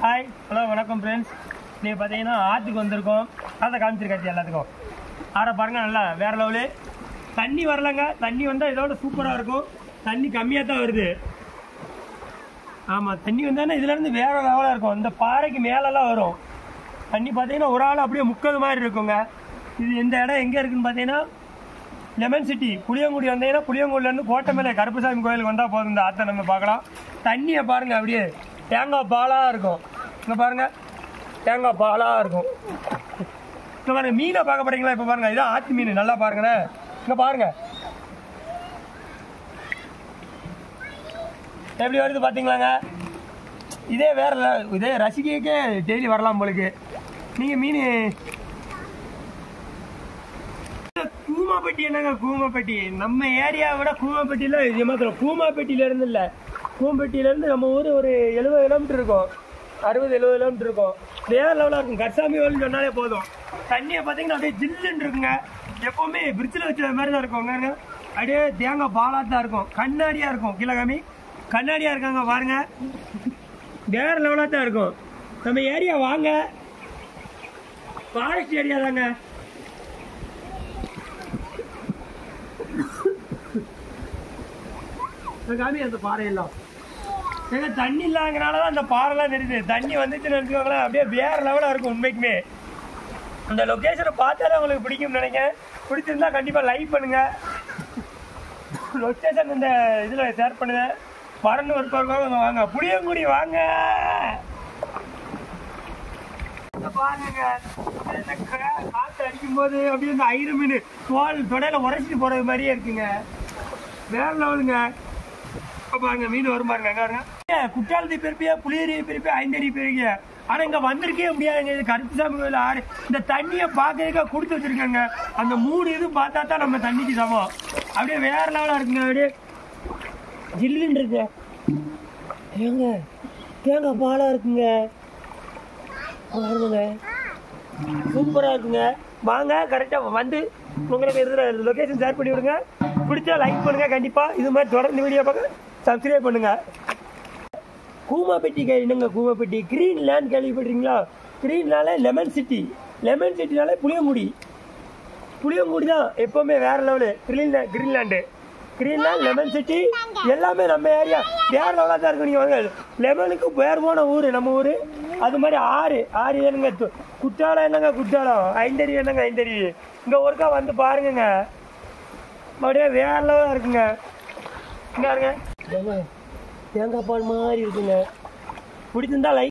Hi hello வணக்கம் friends. நீங்கள் பார்த்தீங்கன்னா ஆற்றுக்கு வந்திருக்கோம். அதை காமிச்சிருக்காச்சு எல்லாத்துக்கும். ஆறை பாருங்கள், நல்லா வேறு லெவலு. தண்ணி வரலங்க, தண்ணி வந்தால் இதோட சூப்பராக இருக்கும். தண்ணி கம்மியாக தான் வருது. ஆமாம், தண்ணி வந்தால் இதுலேருந்து வேறு லெவலாக இருக்கும். இந்த பாறைக்கு மேலெல்லாம் வரும் தண்ணி. பார்த்தீங்கன்னா ஒரு ஆள் அப்படியே முக்கிறது மாதிரி இருக்குங்க. இது இந்த இடம் எங்கே இருக்குதுன்னு பார்த்தீங்கன்னா லெமன் சிட்டி புளியங்குடி வந்தீங்கன்னா புளியங்குடிலேருந்து கோட்டை மேலே கருப்புசாமி கோயிலுக்கு வந்தால் போதும். இந்த ஆற்றை நம்ம பார்க்கலாம். தண்ணியை பாருங்கள், அப்படியே தேங்காய் பாலாக இருக்கும். இங்கே பாருங்கள், தேங்காய் பாலாக இருக்கும். இங்கே பாருங்கள், மீனை பார்க்க போகிறீங்களா? இப்போ பாருங்கள், இதான் ஆற்று மீன். நல்லா பாருங்களேன். இங்கே பாருங்கள் எப்படி வருது பார்த்தீங்களாங்க. இதே வேற இதே ரசிகைக்கே டெய்லி வரலாம் உங்களுக்கு. நீங்கள் மீன் கூமாப்பட்டி என்னங்க, கூமாப்பட்டி நம்ம ஏரியாவை விட கூமாப்பட்டியில் இது மாத்திரம். கூமாப்பட்டியிலேருந்து இல்லை, கூமாப்பட்டியிலேருந்து நம்ம ஊர் ஒரு 70 கிலோமீட்டர் இருக்கும், 60-70 கிலோமீட்டர் இருக்கும். வேறு லெவலாக இருக்கும். கர்சாமி கோயில்னு சொன்னாலே போதும். தண்ணியை பார்த்தீங்கன்னா அப்படியே ஜில்லுன்னு இருக்குங்க. எப்போவுமே பிரிட்ஜில் வச்ச மாதிரி தான் இருக்குங்க. அப்படியே தேங்காய் பாலாக தான் இருக்கும். கண்ணாடியாக இருக்கும். கீழகாமி கண்ணாடியாக இருக்காங்க பாருங்க. வேறு லெவலாக தான் இருக்கும். நம்ம ஏரியா வாங்க, ஃபாரஸ்ட் ஏரியா தாங்க. காமி அந்த பாறையெல்லாம் ஏங்க தண்ணி இல்லாதனால தான் அந்த பாறைலாம் தெரியுது. தண்ணி வந்துச்சுன்னு நினச்சிக்கோங்களேன், அப்படியே வேற லெவலாக இருக்கும். உண்மைக்குமே அந்த லொக்கேஷனை பார்த்தாலே உங்களுக்கு பிடிக்கும்னு நினைக்கிறேன். பிடிச்சிருந்தா கண்டிப்பாக லைக் பண்ணுங்க. லொக்கேஷன் இந்த இதில் ஷேர் பண்ணுங்க. வரணும் ஒருத்தவங்க வாங்க, புளியங்குடி வாங்க. பாருங்க, காற்று அடிக்கும் போது அப்படியே இந்த ஐரு மீன் தொடையில உரைச்சிட்டு போறது மாதிரியே இருக்குங்க. வேற லெவலுங்க. பாருங்க, மீன் வரும் பாருங்க. குற்றாலத்தை பெருப்பியா, புளியரி பெருப்பியா, ஐந்தடி பெருப்பிய. ஆனா இங்க வந்திருக்கே முடியாதுங்க. இது கருப்புசாமி கோயில் ஆறு. இந்த தண்ணியை பார்க்கறதுக்காக கொடுத்து வச்சிருக்காங்க. அந்த 3 இது பார்த்தா தான் நம்ம தண்ணிக்கு சமம். அப்படியே வேற லெவலா இருக்குங்க. அப்படியே ஜில்லுன்னு இருக்கு. ஏங்க தேங்காய் பாலா இருக்குங்க. பாருங்க, சூப்பரா இருக்குங்க. வாங்க, கரெக்டா வந்து உங்களுக்கு இருக்கிற லொகேஷன் ஷேர் பண்ணி விடுங்க. பிடிச்சா லைக் பண்ணுங்க. கண்டிப்பா இது மாதிரி தொடர்ந்து வீடியோ பார்க்க சப்ஸ்கிரைப் பண்ணுங்க. கூமாப்பட்டி என்னங்க, கூமாப்பட்டி கிரீன் லேண்ட் கேள்விப்பட்டிருக்கீங்களா? கிரீன்னாலே லெமன் சிட்டி, லெமன் சிட்டினாலே புளியங்குடி. புளியங்குடி தான் எப்பவுமே வேற level. Greenland, Greenland, lemon city எல்லாமே நம்ம ஏரியா வேற லெவலாக தான் இருக்கு. நீங்கள் வாங்க, லெமனுக்கு பேர் போன ஊர் நம்ம ஊர். அது மாதிரி ஆறு என்னங்க, குற்றாலம் என்னங்க, குற்றாலம் ஐந்தருவி என்னங்க, ஐந்தருவி. இங்கே ஒருக்கா வந்து பாருங்க, அப்படியே வேற லெவலாக இருக்குங்க. இங்கே இருங்க, தேங்காய் பால் மாதிரி இருக்குங்க. பிடிச்சிருந்தா லைக்